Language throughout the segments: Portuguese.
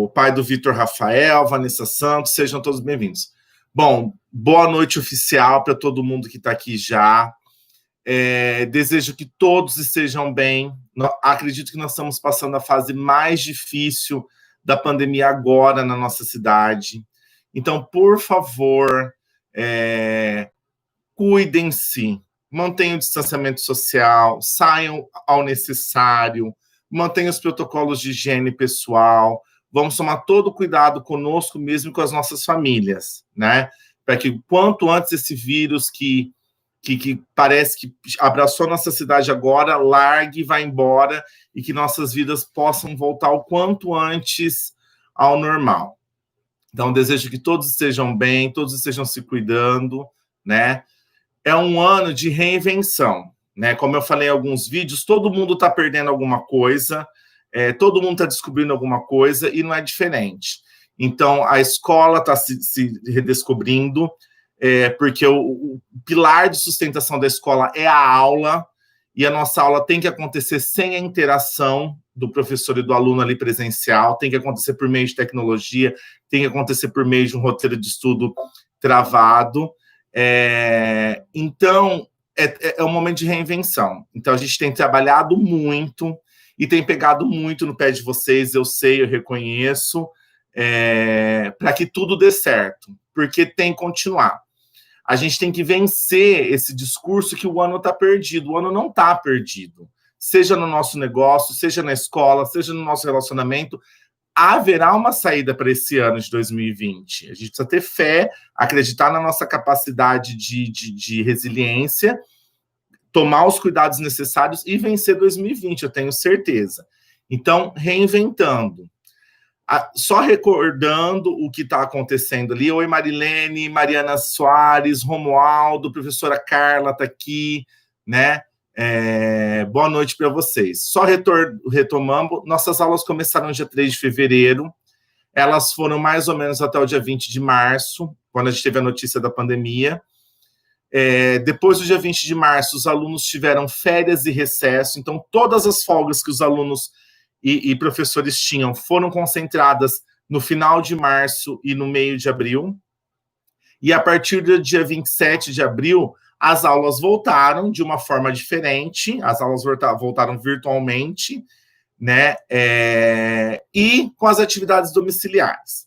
o pai do Vitor Rafael, Vanessa Santos, sejam todos bem-vindos. Bom, boa noite oficial para todo mundo que está aqui já. Desejo que todos estejam bem. Acredito que nós estamos passando a fase mais difícil da pandemia agora na nossa cidade. Então, por favor, cuidem-se, mantenham o distanciamento social, saiam ao necessário, mantenham os protocolos de higiene pessoal, vamos tomar todo o cuidado conosco mesmo e com as nossas famílias, né? Para que quanto antes esse vírus que parece que abraçou nossa cidade agora, largue e vá embora e que nossas vidas possam voltar o quanto antes ao normal. Então, desejo que todos estejam bem, todos estejam se cuidando, né? É um ano de reinvenção, né? Como eu falei em alguns vídeos, todo mundo está perdendo alguma coisa, todo mundo está descobrindo alguma coisa e não é diferente. Então, a escola está se redescobrindo, porque o pilar de sustentação da escola é a aula, e a nossa aula tem que acontecer sem a interação do professor e do aluno ali presencial, tem que acontecer por meio de tecnologia, tem que acontecer por meio de um roteiro de estudo travado. Então, é um momento de reinvenção. Então, a gente tem trabalhado muito e tem pegado muito no pé de vocês, eu sei, eu reconheço, para que tudo dê certo, porque tem que continuar. A gente tem que vencer esse discurso que o ano está perdido. O ano não está perdido. Seja no nosso negócio, seja na escola, seja no nosso relacionamento, haverá uma saída para esse ano de 2020. A gente precisa ter fé, acreditar na nossa capacidade de resiliência, tomar os cuidados necessários e vencer 2020, eu tenho certeza. Então, reinventando. Só recordando o que está acontecendo ali. Oi, Marilene, Mariana Soares, Romualdo, professora Carla está aqui, né? Boa noite para vocês. Só retomando, nossas aulas começaram dia 3 de fevereiro, elas foram mais ou menos até o dia 20 de março, quando a gente teve a notícia da pandemia. Depois do dia 20 de março, os alunos tiveram férias e recesso, então todas as folgas que os alunos e professores tinham foram concentradas no final de março e no meio de abril. E a partir do dia 27 de abril, as aulas voltaram de uma forma diferente, as aulas voltaram virtualmente, né? E com as atividades domiciliares.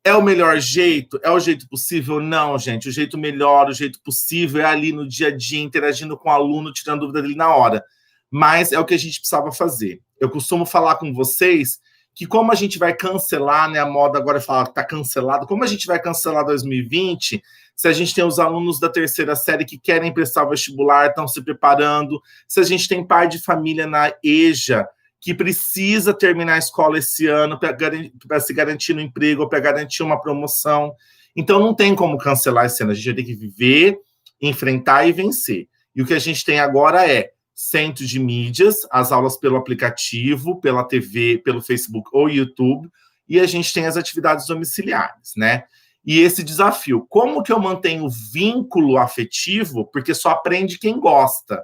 É o melhor jeito? É o jeito possível? Não, gente. O jeito melhor, o jeito possível é ali no dia a dia, interagindo com o aluno, tirando dúvida dele na hora. Mas é o que a gente precisava fazer. Eu costumo falar com vocês que como a gente vai cancelar, né, a moda agora fala que está cancelado, como a gente vai cancelar 2020 se a gente tem os alunos da terceira série que querem prestar o vestibular, estão se preparando, se a gente tem pai de família na EJA que precisa terminar a escola esse ano para se garantir um emprego ou para garantir uma promoção. Então, não tem como cancelar esse ano. A gente vai ter que viver, enfrentar e vencer. E o que a gente tem agora é centro de mídias, as aulas pelo aplicativo, pela TV, pelo Facebook ou YouTube, e a gente tem as atividades domiciliares, né? E esse desafio, como que eu mantenho o vínculo afetivo? Porque só aprende quem gosta.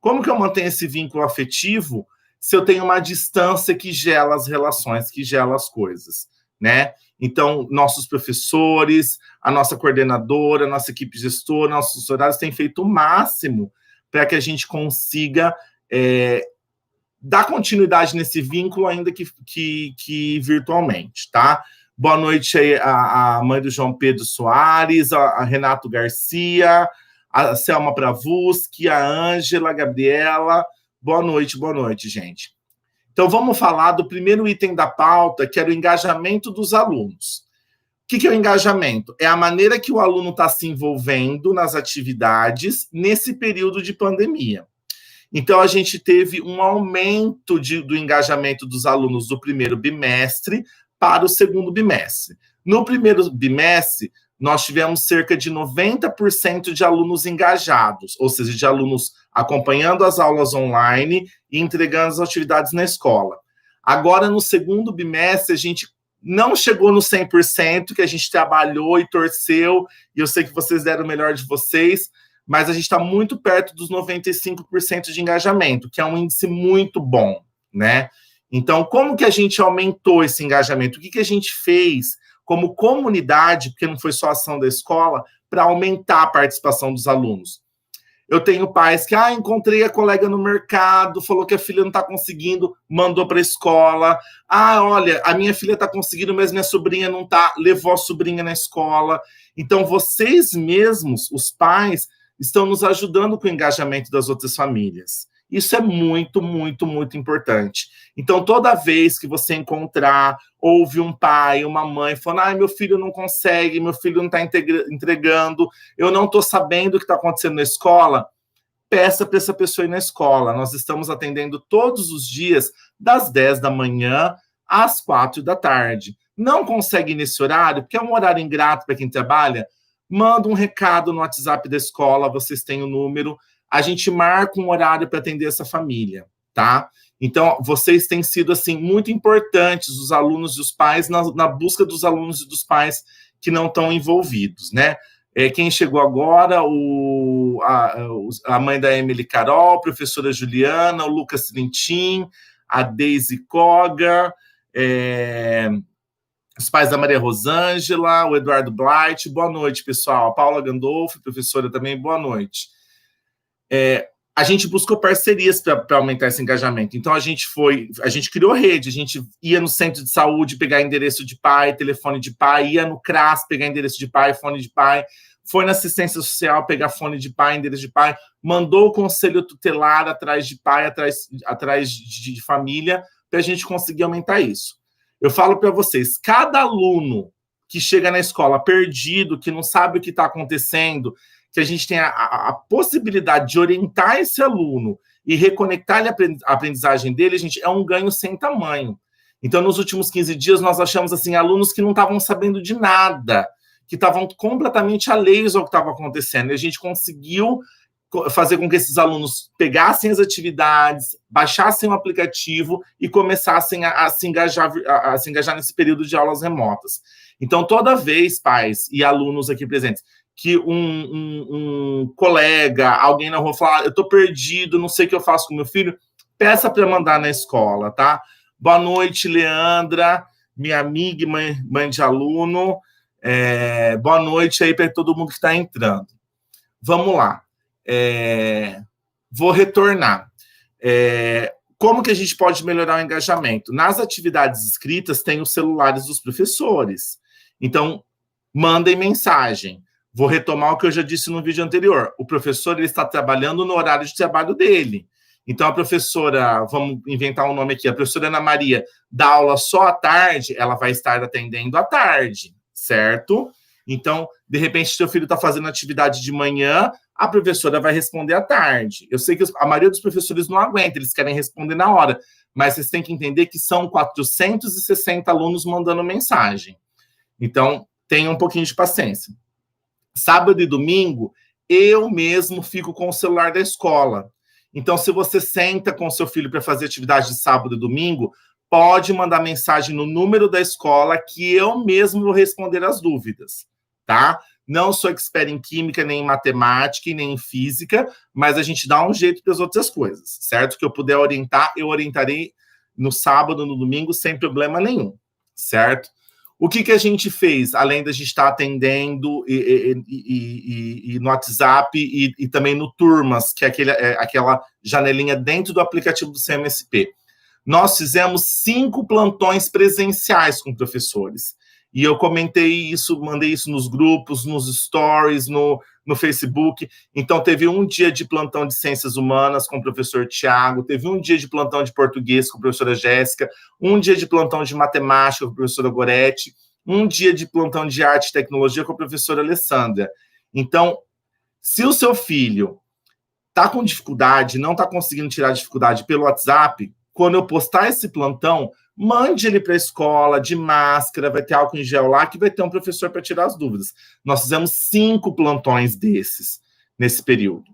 Como que eu mantenho esse vínculo afetivo se eu tenho uma distância que gela as relações, que gela as coisas, né? Então, nossos professores, a nossa coordenadora, a nossa equipe gestora, nossos horários têm feito o máximo para que a gente consiga dar continuidade nesse vínculo, ainda que virtualmente, tá? Boa noite aí a mãe do João Pedro Soares, a Renato Garcia, a Selma Pravuski, a Ângela, a Gabriela. Boa noite, gente. Então, vamos falar do primeiro item da pauta, que era o engajamento dos alunos. O que é o engajamento? É a maneira que o aluno está se envolvendo nas atividades nesse período de pandemia. Então, a gente teve um aumento do engajamento dos alunos do primeiro bimestre para o segundo bimestre. No primeiro bimestre, nós tivemos cerca de 90% de alunos engajados, ou seja, de alunos acompanhando as aulas online e entregando as atividades na escola. Agora, no segundo bimestre, a gente não chegou no 100%, que a gente trabalhou e torceu, e eu sei que vocês deram o melhor de vocês, mas a gente está muito perto dos 95% de engajamento, que é um índice muito bom, né? Então, como que a gente aumentou esse engajamento? O que a gente fez como comunidade, porque não foi só ação da escola, para aumentar a participação dos alunos? Eu tenho pais que, encontrei a colega no mercado, falou que a filha não está conseguindo, mandou para a escola. Olha, a minha filha está conseguindo, mas minha sobrinha não está, levou a sobrinha na escola. Então, vocês mesmos, os pais, estão nos ajudando com o engajamento das outras famílias. Isso é muito, muito, muito importante. Então, toda vez que você encontrar, ouve um pai, uma mãe falando, meu filho não consegue, meu filho não está entregando, eu não estou sabendo o que está acontecendo na escola, peça para essa pessoa ir na escola. Nós estamos atendendo todos os dias, das 10 da manhã às 4 da tarde. Não consegue ir nesse horário, porque é um horário ingrato para quem trabalha? Manda um recado no WhatsApp da escola, vocês têm o número, a gente marca um horário para atender essa família, tá? Então, vocês têm sido, assim, muito importantes, os alunos e os pais, na busca dos alunos e dos pais que não estão envolvidos, né? Quem chegou agora, a mãe da Emily Carol, a professora Juliana, o Lucas Trintim, a Daisy Koga, os pais da Maria Rosângela, o Eduardo Blight, boa noite, pessoal. A Paula Gandolfo, professora também, boa noite. A gente buscou parcerias para aumentar esse engajamento. Então, a gente criou rede, a gente ia no centro de saúde pegar endereço de pai, telefone de pai, ia no CRAS pegar endereço de pai, fone de pai, foi na assistência social pegar fone de pai, endereço de pai, mandou o conselho tutelar atrás de pai, atrás de família, para a gente conseguir aumentar isso. Eu falo para vocês, cada aluno que chega na escola perdido, que não sabe o que está acontecendo, que a gente tem a possibilidade de orientar esse aluno e reconectar a aprendizagem dele, gente, é um ganho sem tamanho. Então, nos últimos 15 dias, nós achamos, assim, alunos que não estavam sabendo de nada, que estavam completamente alheios ao que estava acontecendo. E a gente conseguiu fazer com que esses alunos pegassem as atividades, baixassem o aplicativo e começassem a se engajar nesse período de aulas remotas. Então, toda vez, pais e alunos aqui presentes, que um colega, alguém na rua fala, eu estou perdido, não sei o que eu faço com meu filho, peça para mandar na escola, tá? Boa noite, Leandra, minha amiga e mãe de aluno. Boa noite aí para todo mundo que está entrando. Vamos lá. Vou retornar. Como que a gente pode melhorar o engajamento? Nas atividades escritas, tem os celulares dos professores. Então, mandem mensagem. Vou retomar o que eu já disse no vídeo anterior. O professor ele está trabalhando no horário de trabalho dele. Então, a professora, vamos inventar um nome aqui, a professora Ana Maria dá aula só à tarde, ela vai estar atendendo à tarde, certo? Então, de repente, seu filho está fazendo atividade de manhã, a professora vai responder à tarde. Eu sei que a maioria dos professores não aguenta, eles querem responder na hora, mas vocês têm que entender que são 460 alunos mandando mensagem. Então, tenham um pouquinho de paciência. Sábado e domingo, eu mesmo fico com o celular da escola. Então, se você senta com o seu filho para fazer atividade de sábado e domingo, pode mandar mensagem no número da escola que eu mesmo vou responder as dúvidas, tá? Não sou expert em química, nem em matemática, nem em física, mas a gente dá um jeito para as outras coisas, certo? Que eu puder orientar, eu orientarei no sábado, no domingo, sem problema nenhum, certo? O que a gente fez, além da gente estar atendendo e no WhatsApp e também no Turmas, que é aquela janelinha dentro do aplicativo do CMSP? Nós fizemos 5 plantões presenciais com professores. E eu comentei isso, mandei isso nos grupos, nos stories, no Facebook. Então, teve um dia de plantão de Ciências Humanas com o professor Tiago, teve um dia de plantão de Português com a professora Jéssica, um dia de plantão de Matemática com a professora Goretti, um dia de plantão de Arte e Tecnologia com a professora Alessandra. Então, se o seu filho está com dificuldade, não está conseguindo tirar a dificuldade pelo WhatsApp, quando eu postar esse plantão, mande ele para a escola, de máscara, vai ter álcool em gel lá, que vai ter um professor para tirar as dúvidas. Nós fizemos 5 plantões desses nesse período.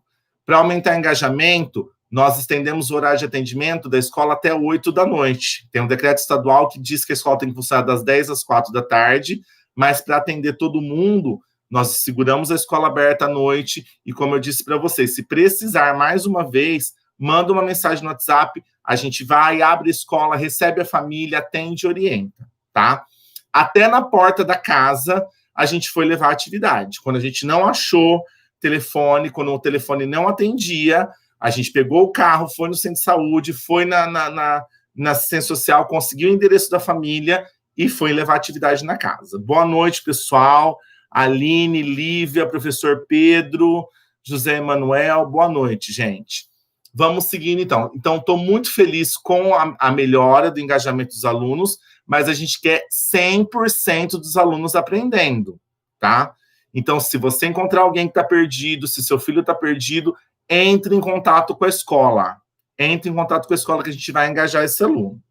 Para aumentar o engajamento, nós estendemos o horário de atendimento da escola até 8 da noite. Tem um decreto estadual que diz que a escola tem que funcionar das 10 às 4 da tarde, mas para atender todo mundo, nós seguramos a escola aberta à noite e, como eu disse para vocês, se precisar mais uma vez, manda uma mensagem no WhatsApp, a gente vai, abre a escola, recebe a família, atende e orienta, tá? Até na porta da casa, a gente foi levar a atividade. Quando a gente não achou telefone, quando o telefone não atendia, a gente pegou o carro, foi no centro de saúde, foi na assistência social, conseguiu o endereço da família e foi levar a atividade na casa. Boa noite, pessoal. Aline, Lívia, professor Pedro, José Emanuel, boa noite, gente. Vamos seguindo, então. Então, estou muito feliz com a melhora do engajamento dos alunos, mas a gente quer 100% dos alunos aprendendo, tá? Então, se você encontrar alguém que está perdido, se seu filho está perdido, entre em contato com a escola. Entre em contato com a escola que a gente vai engajar esse aluno,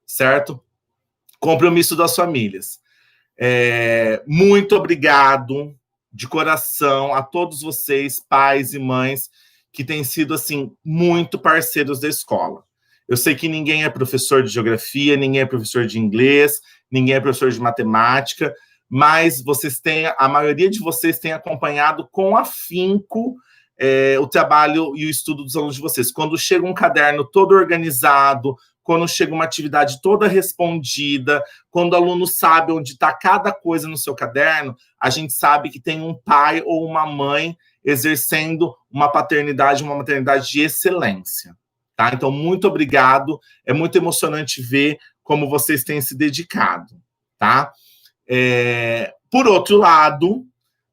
certo? Compromisso das famílias. Muito obrigado, de coração, a todos vocês, pais e mães, que têm sido, assim, muito parceiros da escola. Eu sei que ninguém é professor de geografia, ninguém é professor de inglês, ninguém é professor de matemática, mas vocês têm, a maioria de vocês tem acompanhado com afinco o trabalho e o estudo dos alunos de vocês. Quando chega um caderno todo organizado, quando chega uma atividade toda respondida, quando o aluno sabe onde está cada coisa no seu caderno, a gente sabe que tem um pai ou uma mãe exercendo uma paternidade, uma maternidade de excelência. Tá? Então, muito obrigado. É muito emocionante ver como vocês têm se dedicado. Tá? Por outro lado,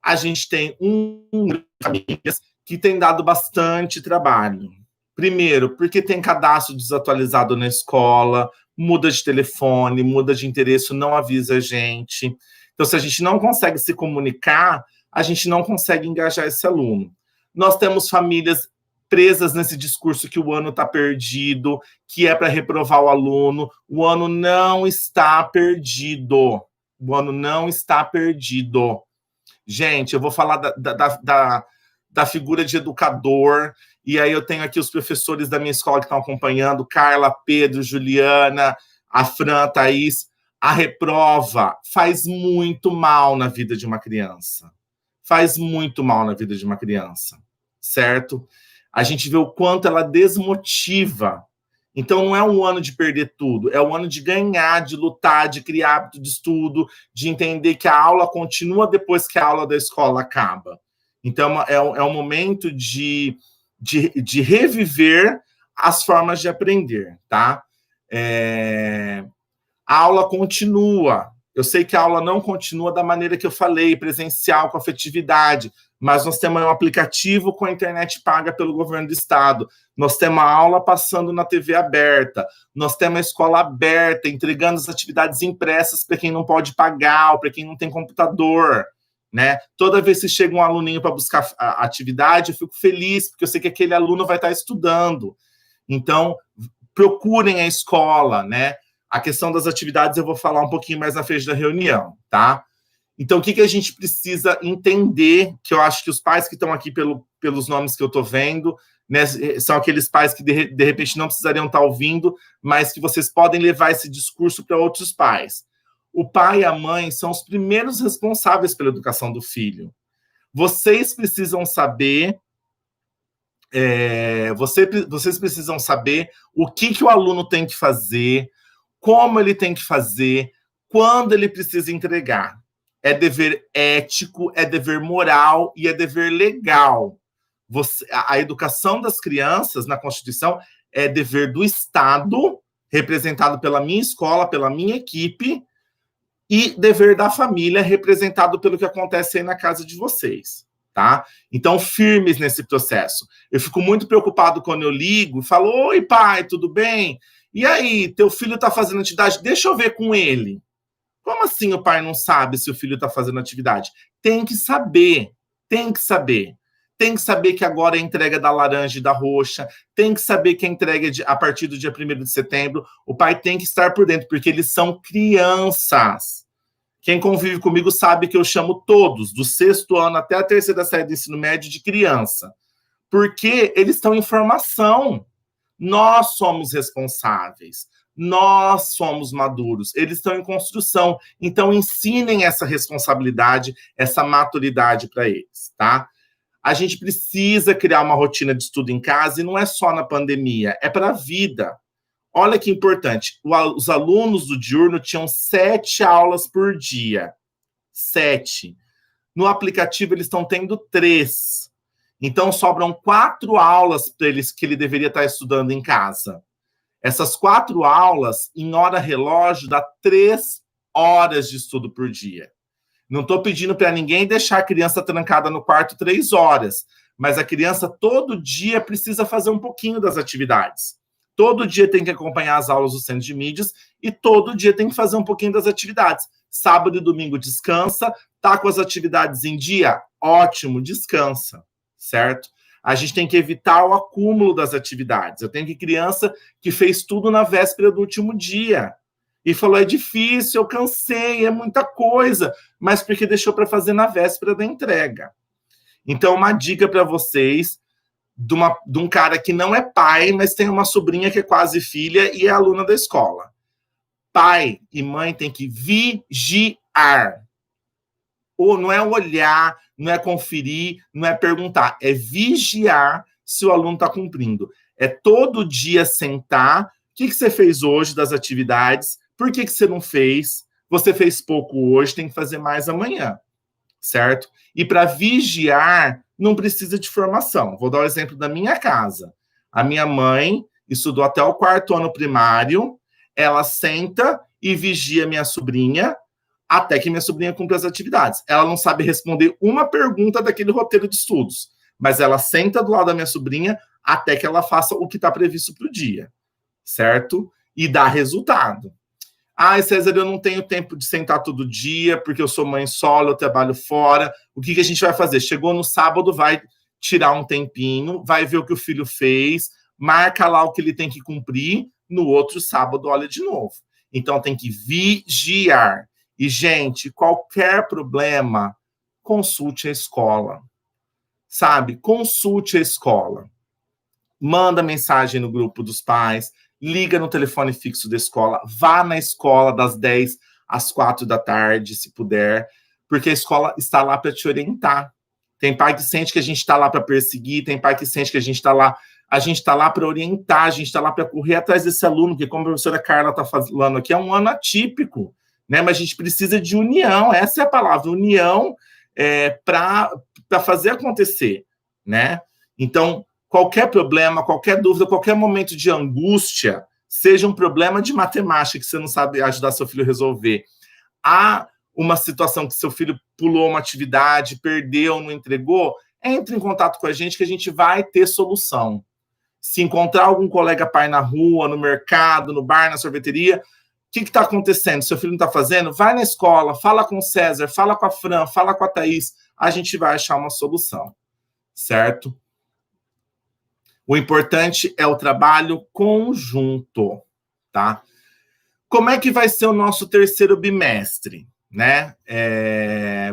a gente tem um grupo de famílias que tem dado bastante trabalho. Primeiro, porque tem cadastro desatualizado na escola, muda de telefone, muda de endereço, não avisa a gente. Então, se a gente não consegue se comunicar, a gente não consegue engajar esse aluno. Nós temos famílias presas nesse discurso que o ano está perdido, que é para reprovar o aluno. O ano não está perdido. O ano não está perdido. Gente, eu vou falar da figura de educador, e aí eu tenho aqui os professores da minha escola que estão acompanhando, Carla, Pedro, Juliana, a Fran, a Thaís. A reprova faz muito mal na vida de uma criança. Faz muito mal na vida de uma criança, certo? A gente vê o quanto ela desmotiva. Então, não é um ano de perder tudo, é um ano de ganhar, de lutar, de criar hábito de estudo, de entender que a aula continua depois que a aula da escola acaba. Então, é um momento de reviver as formas de aprender, tá? A aula continua. Eu sei que a aula não continua da maneira que eu falei, presencial, com afetividade, mas nós temos um aplicativo com a internet paga pelo governo do estado, nós temos a aula passando na TV aberta, nós temos a escola aberta, entregando as atividades impressas para quem não pode pagar, ou para quem não tem computador, né? Toda vez que chega um aluninho para buscar a atividade, eu fico feliz, porque eu sei que aquele aluno vai estar estudando. Então, procurem a escola, né? A questão das atividades eu vou falar um pouquinho mais na frente da reunião, tá? Então, o que a gente precisa entender, que eu acho que os pais que estão aqui pelos nomes que eu estou vendo, né, são aqueles pais que, de repente, não precisariam estar ouvindo, mas que vocês podem levar esse discurso para outros pais. O pai e a mãe são os primeiros responsáveis pela educação do filho. Vocês precisam saber... vocês precisam saber o que o aluno tem que fazer, como ele tem que fazer, quando ele precisa entregar. É dever ético, é dever moral e é dever legal. A educação das crianças na Constituição é dever do Estado, representado pela minha escola, pela minha equipe, e dever da família, representado pelo que acontece aí na casa de vocês. Tá? Então, firmes nesse processo. Eu fico muito preocupado quando eu ligo e falo: oi, pai, tudo bem? E aí, teu filho está fazendo atividade? Deixa eu ver com ele. Como assim o pai não sabe se o filho está fazendo atividade? Tem que saber, tem que saber. Tem que saber que agora é a entrega da laranja e da roxa, tem que saber que a entrega é a partir do dia 1º de setembro. O pai tem que estar por dentro, porque eles são crianças. Quem convive comigo sabe que eu chamo todos, do 6º ano até a 3ª série do ensino médio, de criança. Porque eles estão em formação. Nós somos responsáveis. Nós somos maduros. Eles estão em construção. Então, ensinem essa responsabilidade, essa maturidade para eles, tá? A gente precisa criar uma rotina de estudo em casa, e não é só na pandemia, é para a vida. Olha que importante, os alunos do diurno tinham 7 aulas por dia. 7. No aplicativo, eles estão tendo 3. Então, sobram 4 aulas para eles que ele deveria estar estudando em casa. Essas 4 aulas, em hora relógio, dá 3 horas de estudo por dia. Não estou pedindo para ninguém deixar a criança trancada no quarto 3 horas, mas a criança todo dia precisa fazer um pouquinho das atividades. Todo dia tem que acompanhar as aulas do Centro de Mídias e todo dia tem que fazer um pouquinho das atividades. Sábado e domingo descansa, tá com as atividades em dia? Ótimo, descansa, certo? A gente tem que evitar o acúmulo das atividades. Eu tenho criança que fez tudo na véspera do último dia e falou, é difícil, eu cansei, é muita coisa, mas porque deixou para fazer na véspera da entrega. Então, uma dica para vocês, de um cara que não é pai, mas tem uma sobrinha que é quase filha e é aluna da escola. Pai e mãe tem que vigiar. Ou não é olhar, não é conferir, não é perguntar, é vigiar se o aluno está cumprindo. É todo dia sentar, o que você fez hoje das atividades, por que você não fez, você fez pouco hoje, tem que fazer mais amanhã, certo? E para vigiar, não precisa de formação. Vou dar o exemplo da minha casa. A minha mãe estudou até o 4º ano primário, ela senta e vigia minha sobrinha, até que minha sobrinha cumpre as atividades. Ela não sabe responder uma pergunta daquele roteiro de estudos, mas ela senta do lado da minha sobrinha até que ela faça o que está previsto para o dia, certo? E dá resultado. Ah, César, eu não tenho tempo de sentar todo dia, porque eu sou mãe solo, eu trabalho fora. O que a gente vai fazer? Chegou no sábado, vai tirar um tempinho, vai ver o que o filho fez, marca lá o que ele tem que cumprir, no outro sábado olha de novo. Então tem que vigiar. E, gente, qualquer problema, consulte a escola. Sabe? Consulte a escola. Manda mensagem no grupo dos pais, liga no telefone fixo da escola, vá na escola das 10 às 4 da tarde, se puder, porque a escola está lá para te orientar. Tem pai que sente que a gente está lá para perseguir, tem pai que sente que a gente está lá para orientar, a gente está lá para correr atrás desse aluno, que, como a professora Carla está falando aqui, é um ano atípico, né? Mas a gente precisa de união, essa é a palavra, união para fazer acontecer, né? Então, qualquer problema, qualquer dúvida, qualquer momento de angústia, seja um problema de matemática que você não sabe ajudar seu filho a resolver, há uma situação que seu filho pulou uma atividade, perdeu, não entregou, entre em contato com a gente que a gente vai ter solução. Se encontrar algum colega pai na rua, no mercado, no bar, na sorveteria, o que está acontecendo? Seu filho não está fazendo? Vai na escola, fala com o César, fala com a Fran, fala com a Thaís, a gente vai achar uma solução, certo? O importante é o trabalho conjunto, tá? Como é que vai ser o nosso terceiro bimestre, né?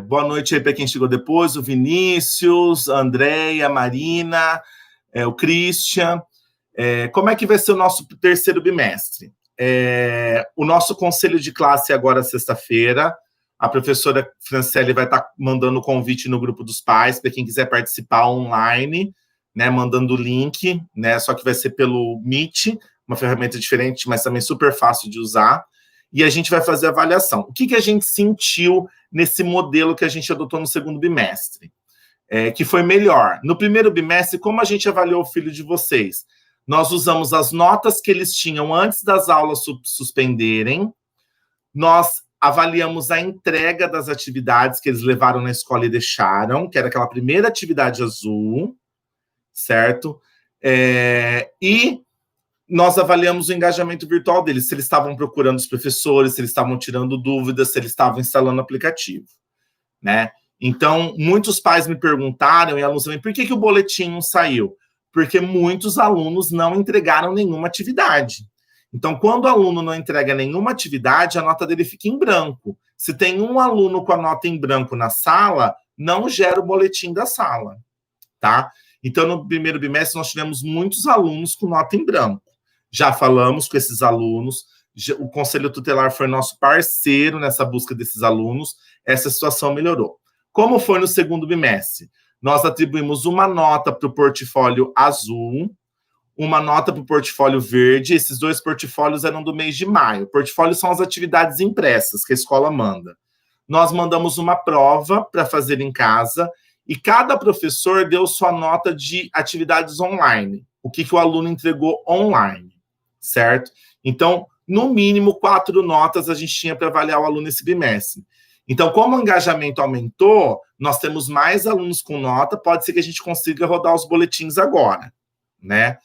Boa noite aí para quem chegou depois, o Vinícius, a Andréia, a Marina, o Christian. Como é que vai ser o nosso terceiro bimestre? O nosso conselho de classe agora sexta-feira. A professora Franciele vai estar mandando o convite no grupo dos pais para quem quiser participar online, né, mandando o link, né, só que vai ser pelo Meet, uma ferramenta diferente, mas também super fácil de usar, e a gente vai fazer a avaliação. O que a gente sentiu nesse modelo que a gente adotou no segundo bimestre? Que foi melhor. No primeiro bimestre, como a gente avaliou o filho de vocês? Nós usamos as notas que eles tinham antes das aulas suspenderem, nós avaliamos a entrega das atividades que eles levaram na escola e deixaram, que era aquela primeira atividade azul, certo? E nós avaliamos o engajamento virtual deles, se eles estavam procurando os professores, se eles estavam tirando dúvidas, se eles estavam instalando o aplicativo, né? Então, muitos pais me perguntaram, e alunos também, por que o boletim não saiu? Porque muitos alunos não entregaram nenhuma atividade. Então, quando o aluno não entrega nenhuma atividade, a nota dele fica em branco. Se tem um aluno com a nota em branco na sala, não gera o boletim da sala, tá? Então, no primeiro bimestre, nós tivemos muitos alunos com nota em branco. Já falamos com esses alunos, o Conselho Tutelar foi nosso parceiro nessa busca desses alunos, essa situação melhorou. Como foi no segundo bimestre? Nós atribuímos uma nota para o portfólio azul, uma nota para o portfólio verde. Esses 2 portfólios eram do mês de maio. Portfólios são as atividades impressas que a escola manda. Nós mandamos uma prova para fazer em casa e cada professor deu sua nota de atividades online. O que o aluno entregou online, certo? Então, no mínimo, 4 notas a gente tinha para avaliar o aluno esse bimestre. Então, como o engajamento aumentou, nós temos mais alunos com nota, pode ser que a gente consiga rodar os boletins agora, né?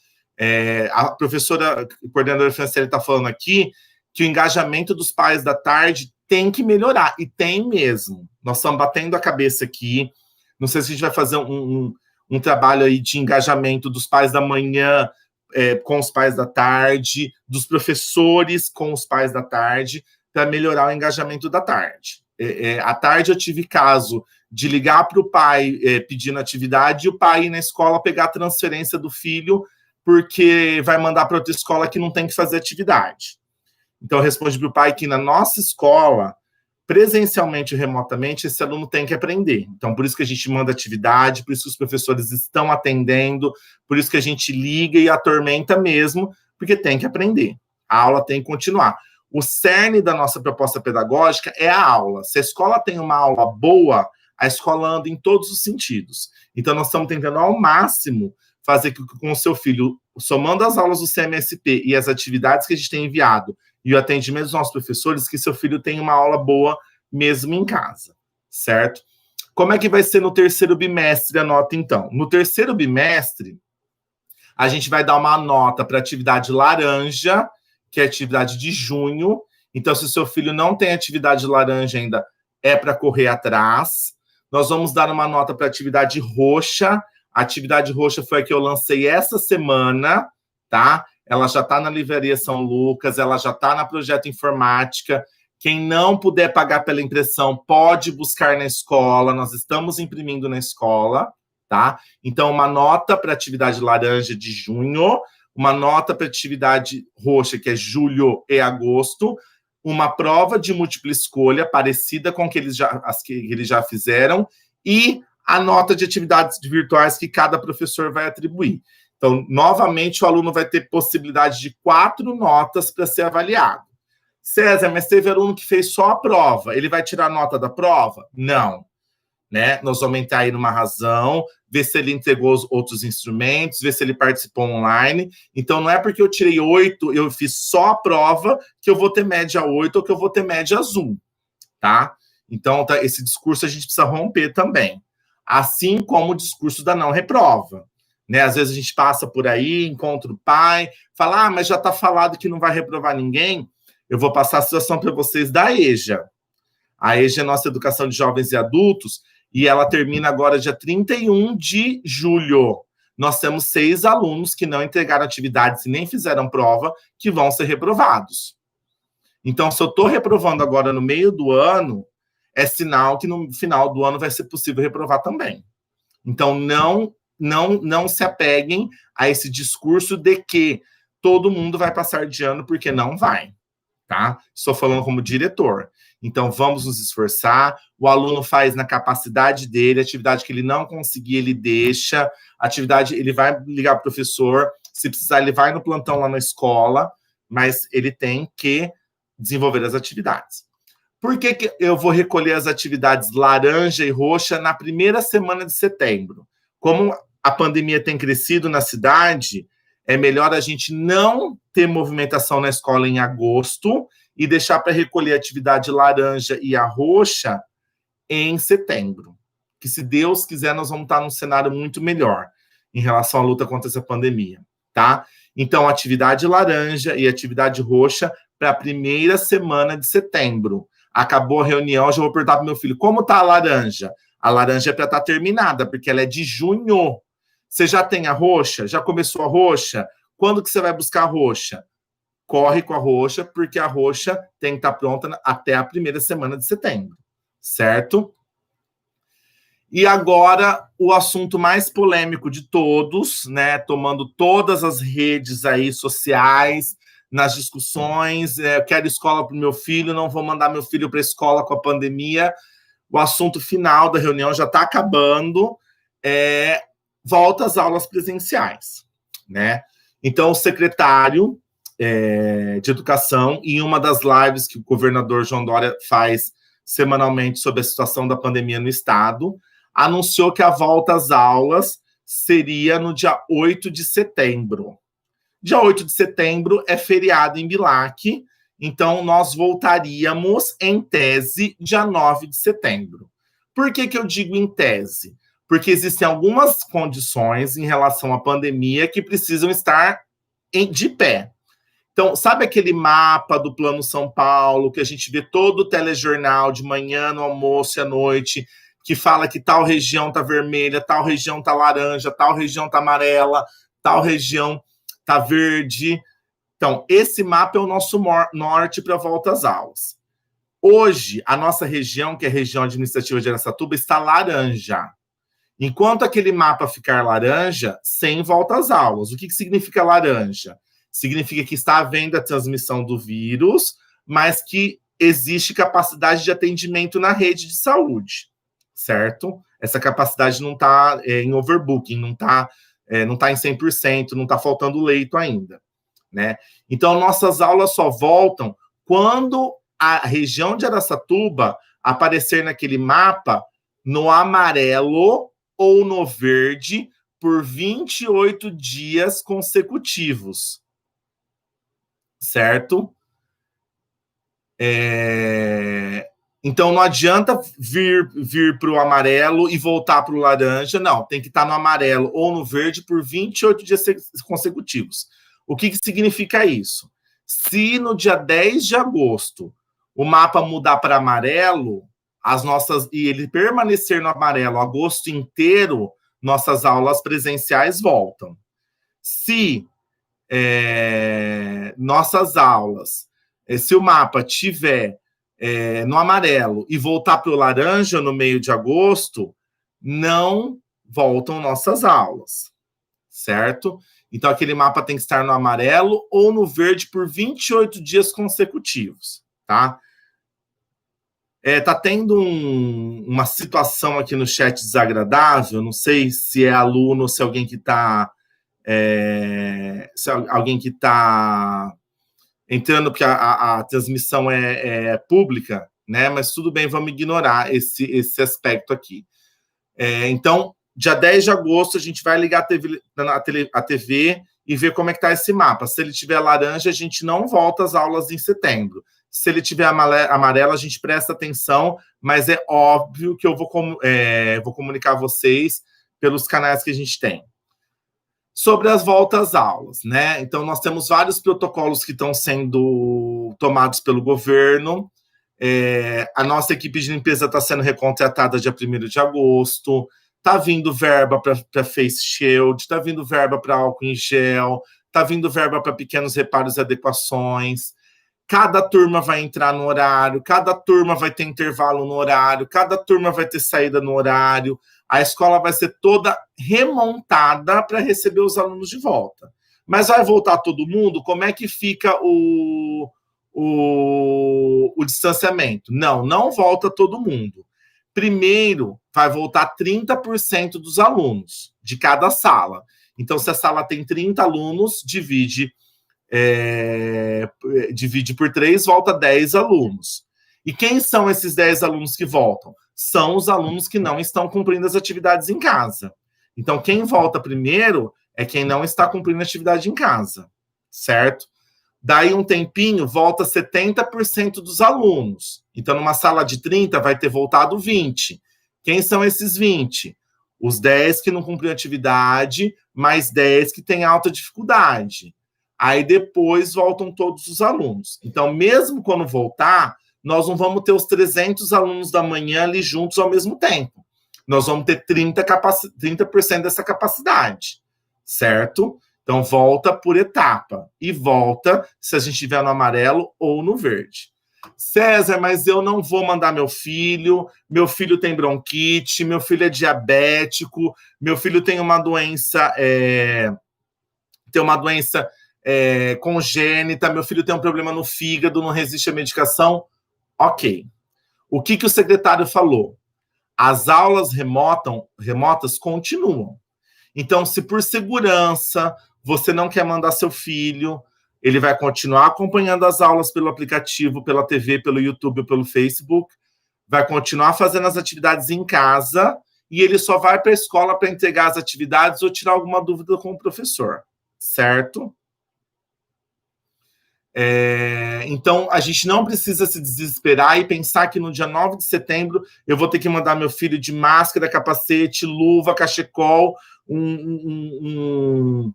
A professora, coordenadora Franciele está falando aqui que o engajamento dos pais da tarde tem que melhorar, e tem mesmo. Nós estamos batendo a cabeça aqui, não sei se a gente vai fazer um trabalho aí de engajamento dos pais da manhã com os pais da tarde, dos professores com os pais da tarde, para melhorar o engajamento da tarde. À tarde eu tive caso de ligar para o pai pedindo atividade e o pai ir na escola pegar a transferência do filho porque vai mandar para outra escola que não tem que fazer atividade. Então eu respondi para o pai que na nossa escola, presencialmente ou remotamente, esse aluno tem que aprender. Então, por isso que a gente manda atividade, por isso que os professores estão atendendo, por isso que a gente liga e atormenta mesmo, porque tem que aprender. A aula tem que continuar. O cerne da nossa proposta pedagógica é a aula. Se a escola tem uma aula boa, a escola anda em todos os sentidos. Então, nós estamos tentando ao máximo fazer com o seu filho, somando as aulas do CMSP e as atividades que a gente tem enviado, e o atendimento dos nossos professores, que seu filho tenha uma aula boa mesmo em casa, certo? Como é que vai ser no terceiro bimestre a nota, então? No terceiro bimestre, a gente vai dar uma nota para a atividade laranja, que é a atividade de junho. Então, se o seu filho não tem atividade laranja ainda, é para correr atrás. Nós vamos dar uma nota para a atividade roxa. A atividade roxa foi a que eu lancei essa semana, tá? Ela já está na Livraria São Lucas, ela já está na Projeto Informática. Quem não puder pagar pela impressão, pode buscar na escola. Nós estamos imprimindo na escola, tá? Então, uma nota para a atividade laranja de junho, uma nota para a atividade roxa, que é julho e agosto, uma prova de múltipla escolha parecida com as que eles já fizeram, e a nota de atividades virtuais que cada professor vai atribuir. Então, novamente, o aluno vai ter possibilidade de 4 notas para ser avaliado. César, mas teve aluno que fez só a prova, ele vai tirar a nota da prova? Não. Né? Nós vamos entrar aí numa razão, ver se ele entregou os outros instrumentos, ver se ele participou online. Então, não é porque eu tirei 8, eu fiz só a prova, que eu vou ter média 8 ou que eu vou ter média azul, tá? Então, esse discurso a gente precisa romper também. Assim como o discurso da não reprova. Né? Às vezes a gente passa por aí, encontra o pai, fala, mas já está falado que não vai reprovar ninguém. Eu vou passar a situação para vocês da EJA. A EJA é a nossa Educação de Jovens e Adultos, e ela termina agora dia 31 de julho. Nós temos 6 alunos que não entregaram atividades e nem fizeram prova, que vão ser reprovados. Então, se eu estou reprovando agora no meio do ano, é sinal que no final do ano vai ser possível reprovar também. Então, não se apeguem a esse discurso de que todo mundo vai passar de ano, porque não vai, tá? Estou falando como diretor. Então, vamos nos esforçar. O aluno faz na capacidade dele, a atividade que ele não conseguir, ele deixa. A atividade, ele vai ligar para o professor. Se precisar, ele vai no plantão lá na escola, mas ele tem que desenvolver as atividades. Por que eu vou recolher as atividades laranja e roxa na primeira semana de setembro? Como a pandemia tem crescido na cidade, é melhor a gente não ter movimentação na escola em agosto e deixar para recolher a atividade laranja e a roxa em setembro. Que, se Deus quiser, nós vamos estar num cenário muito melhor em relação à luta contra essa pandemia, tá? Então, atividade laranja e atividade roxa para a primeira semana de setembro. Acabou a reunião, já vou perguntar para o meu filho, como está a laranja? A laranja é para estar terminada, porque ela é de junho. Você já tem a roxa? Já começou a roxa? Quando que você vai buscar a roxa? Corre com a roxa, porque a roxa tem que estar pronta até a primeira semana de setembro, certo? E agora, o assunto mais polêmico de todos, né? Tomando todas as redes aí sociais, nas discussões, eu quero escola para o meu filho, não vou mandar meu filho para a escola com a pandemia. O assunto final da reunião já está acabando, volta às aulas presenciais, né? Então, o secretário de Educação, em uma das lives que o governador João Dória faz semanalmente sobre a situação da pandemia no estado, anunciou que a volta às aulas seria no dia 8 de setembro. Dia 8 de setembro é feriado em Bilac, então nós voltaríamos, em tese, dia 9 de setembro. Por que eu digo em tese? Porque existem algumas condições em relação à pandemia que precisam estar de pé. Então, sabe aquele mapa do Plano São Paulo, que a gente vê todo o telejornal de manhã, no almoço e à noite, que fala que tal região está vermelha, tal região está laranja, tal região está amarela, tal região está verde. Então, esse mapa é o nosso norte para a volta às aulas. Hoje, a nossa região, que é a região administrativa de Araçatuba, está laranja. Enquanto aquele mapa ficar laranja, sem volta às aulas. O que significa laranja? Significa que está havendo a transmissão do vírus, mas que existe capacidade de atendimento na rede de saúde, certo? Essa capacidade não está em overbooking, não está em 100%, não está faltando leito ainda, né? Então, nossas aulas só voltam quando a região de Araçatuba aparecer naquele mapa no amarelo ou no verde por 28 dias consecutivos. Certo? Então, não adianta vir para o amarelo e voltar para o laranja. Não, tem que estar no amarelo ou no verde por 28 dias consecutivos. O que significa isso? Se no dia 10 de agosto o mapa mudar para amarelo, e ele permanecer no amarelo agosto inteiro, nossas aulas presenciais voltam. Se nossas aulas, se o mapa tiver no amarelo e voltar para o laranja no meio de agosto, não voltam nossas aulas, certo? Então, aquele mapa tem que estar no amarelo ou no verde por 28 dias consecutivos, tá? Tá tendo uma situação aqui no chat desagradável, não sei se é aluno ou se é alguém que está entrando, porque a transmissão é pública, né? Mas tudo bem, vamos ignorar esse aspecto aqui. Então, dia 10 de agosto, a gente vai ligar a TV e ver como é que está esse mapa. Se ele tiver laranja, a gente não volta às aulas em setembro. Se ele tiver amarelo, a gente presta atenção, mas é óbvio que eu vou comunicar a vocês pelos canais que a gente tem. Sobre as voltas às aulas, né? Então, nós temos vários protocolos que estão sendo tomados pelo governo. A nossa equipe de limpeza está sendo recontratada dia 1º de agosto. Está vindo verba para face shield, está vindo verba para álcool em gel, está vindo verba para pequenos reparos e adequações. Cada turma vai entrar no horário, cada turma vai ter intervalo no horário, cada turma vai ter saída no horário. A escola vai ser toda remontada para receber os alunos de volta. Mas vai voltar todo mundo? Como é que fica o distanciamento? Não volta todo mundo. Primeiro, vai voltar 30% dos alunos de cada sala. Então, se a sala tem 30 alunos, divide por 3, volta 10 alunos. E quem são esses 10 alunos que voltam? São os alunos que não estão cumprindo as atividades em casa. Então, quem volta primeiro é quem não está cumprindo a atividade em casa, certo? Daí um tempinho, volta 70% dos alunos. Então, numa sala de 30, vai ter voltado 20. Quem são esses 20? Os 10 que não cumpriram atividade, mais 10 que têm alta dificuldade. Aí depois voltam todos os alunos. Então, mesmo quando voltar, nós não vamos ter os 300 alunos da manhã ali juntos ao mesmo tempo. Nós vamos ter 30% dessa capacidade, certo? Então, volta por etapa. E volta se a gente estiver no amarelo ou no verde. César, mas eu não vou mandar meu filho tem bronquite, meu filho é diabético, meu filho tem uma doença congênita, meu filho tem um problema no fígado, não resiste à medicação. Ok. O que o secretário falou? As aulas remotas continuam. Então, se por segurança você não quer mandar seu filho, ele vai continuar acompanhando as aulas pelo aplicativo, pela TV, pelo YouTube, pelo Facebook, vai continuar fazendo as atividades em casa e ele só vai para a escola para entregar as atividades ou tirar alguma dúvida com o professor, certo? Então, a gente não precisa se desesperar e pensar que no dia 9 de setembro eu vou ter que mandar meu filho de máscara, capacete, luva, cachecol, um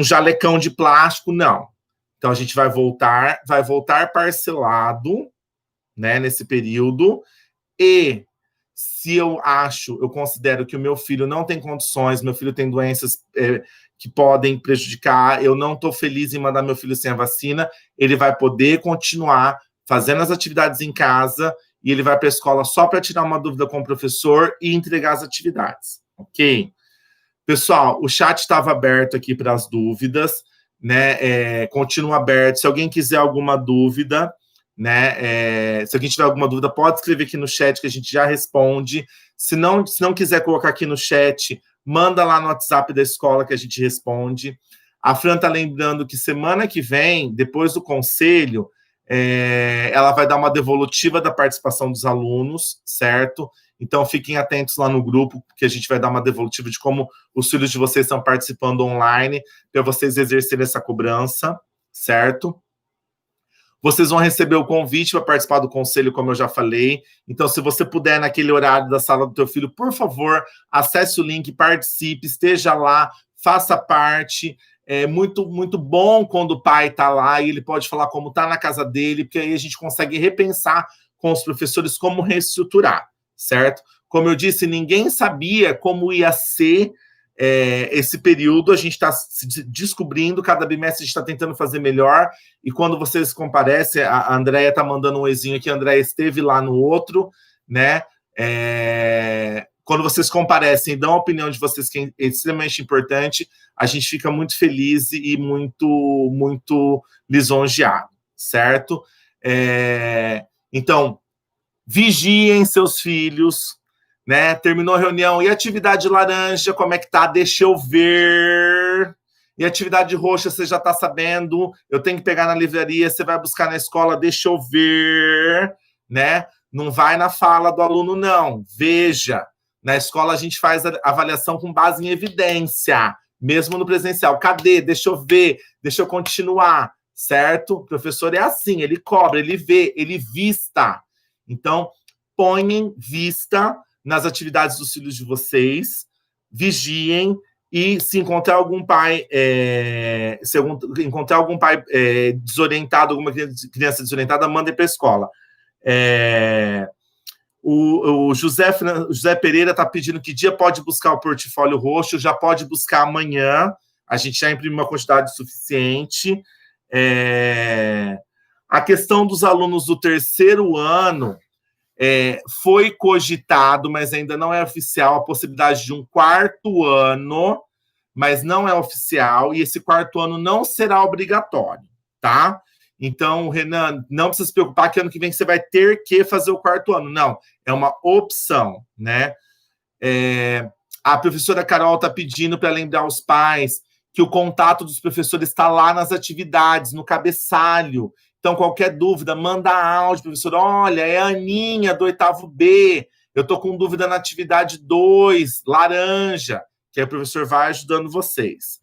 jalecão de plástico, não. Então, a gente vai voltar parcelado, né, nesse período, e se eu considero que o meu filho não tem condições, meu filho tem doenças que podem prejudicar, eu não estou feliz em mandar meu filho sem a vacina, ele vai poder continuar fazendo as atividades em casa e ele vai para a escola só para tirar uma dúvida com o professor e entregar as atividades, ok? Pessoal, o chat estava aberto aqui para as dúvidas, né? Continua aberto. Se alguém quiser alguma dúvida, né? Se alguém tiver alguma dúvida, pode escrever aqui no chat que a gente já responde. Se não quiser colocar aqui no chat, manda lá no WhatsApp da escola que a gente responde. A Fran está lembrando que semana que vem, depois do conselho, ela vai dar uma devolutiva da participação dos alunos, certo? Então, fiquem atentos lá no grupo, que a gente vai dar uma devolutiva de como os filhos de vocês estão participando online, para vocês exercerem essa cobrança, certo? Vocês vão receber o convite para participar do conselho, como eu já falei. Então, se você puder, naquele horário da sala do teu filho, por favor, acesse o link, participe, esteja lá, faça parte. É muito, muito bom quando o pai está lá e ele pode falar como está na casa dele, porque aí a gente consegue repensar com os professores como reestruturar, certo? Como eu disse, ninguém sabia como ia ser esse período, a gente está se descobrindo, cada bimestre a gente está tentando fazer melhor, e quando vocês comparecem, a Andréia está mandando um oizinho aqui, a Andréia esteve lá no outro, né? Quando vocês comparecem e dão a opinião de vocês, que é extremamente importante, a gente fica muito feliz e muito, muito lisonjeado, certo? Então, vigiem seus filhos, né? Terminou a reunião. E atividade laranja, como é que tá? Deixa eu ver. E atividade roxa, você já está sabendo. Eu tenho que pegar na livraria, você vai buscar na escola, deixa eu ver, né? Não vai na fala do aluno, não. Veja. Na escola a gente faz a avaliação com base em evidência, mesmo no presencial. Cadê? Deixa eu ver, deixa eu continuar, certo? O professor é assim, ele cobra, ele vê, ele vista. Então, ponham vista nas atividades dos filhos de vocês, vigiem, e se encontrar algum pai, desorientado, alguma criança desorientada, mandem para a escola. O José Pereira está pedindo que dia pode buscar o portfólio roxo, já pode buscar amanhã, a gente já imprimiu uma quantidade suficiente. A questão dos alunos do terceiro ano, foi cogitado, mas ainda não é oficial, a possibilidade de um quarto ano, mas não é oficial, e esse quarto ano não será obrigatório, tá? Então, Renan, não precisa se preocupar que ano que vem você vai ter que fazer o quarto ano. Não, é uma opção, né? A professora Carol está pedindo para lembrar os pais que o contato dos professores está lá nas atividades, no cabeçalho. Então, qualquer dúvida, manda áudio, professor. Olha, é a Aninha, do 8º B. Eu estou com dúvida na atividade 2, laranja, que aí o professor vai ajudando vocês.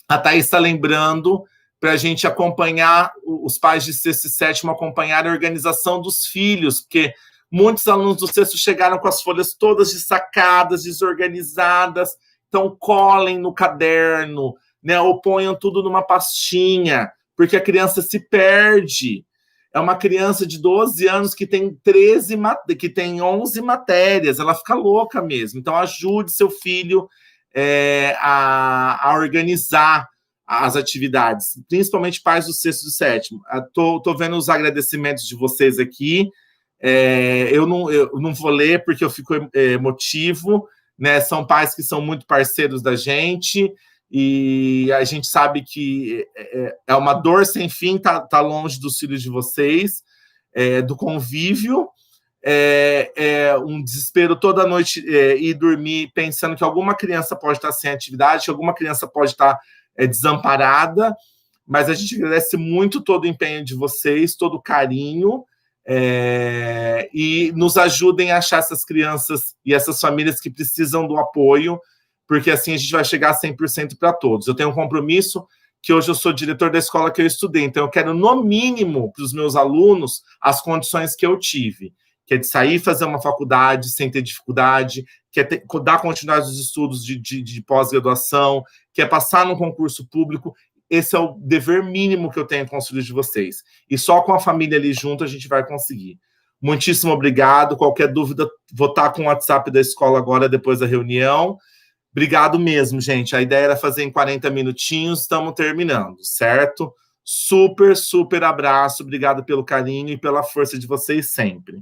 A Thaís está lembrando para a gente acompanhar, os pais de sexto e sétimo acompanhar a organização dos filhos, porque muitos alunos do sexto chegaram com as folhas todas dessacadas, desorganizadas. Então, colhem no caderno, né, ou ponham tudo numa pastinha, porque a criança se perde. É uma criança de 12 anos que tem 11 matérias, ela fica louca mesmo. Então, ajude seu filho a organizar as atividades, principalmente pais do sexto e do sétimo. Estou vendo os agradecimentos de vocês aqui. Eu não vou ler porque eu fico emotivo, né? São pais que são muito parceiros da gente, e a gente sabe que é uma dor sem fim, tá longe dos filhos de vocês, do convívio, um desespero toda noite ir dormir pensando que alguma criança pode estar sem atividade, que alguma criança pode estar desamparada, mas a gente agradece muito todo o empenho de vocês, todo o carinho, e nos ajudem a achar essas crianças e essas famílias que precisam do apoio, porque assim a gente vai chegar a 100% para todos. Eu tenho um compromisso que hoje eu sou diretor da escola que eu estudei, então eu quero, no mínimo, para os meus alunos, as condições que eu tive, que é de sair e fazer uma faculdade sem ter dificuldade, que é dar continuidade aos estudos de pós-graduação, que é passar num concurso público. Esse é o dever mínimo que eu tenho com os filhos de vocês. E só com a família ali junto a gente vai conseguir. Muitíssimo obrigado. Qualquer dúvida, vou estar com o WhatsApp da escola agora, depois da reunião. Obrigado mesmo, gente. A ideia era fazer em 40 minutinhos, estamos terminando, certo? Super, super abraço. Obrigado pelo carinho e pela força de vocês sempre.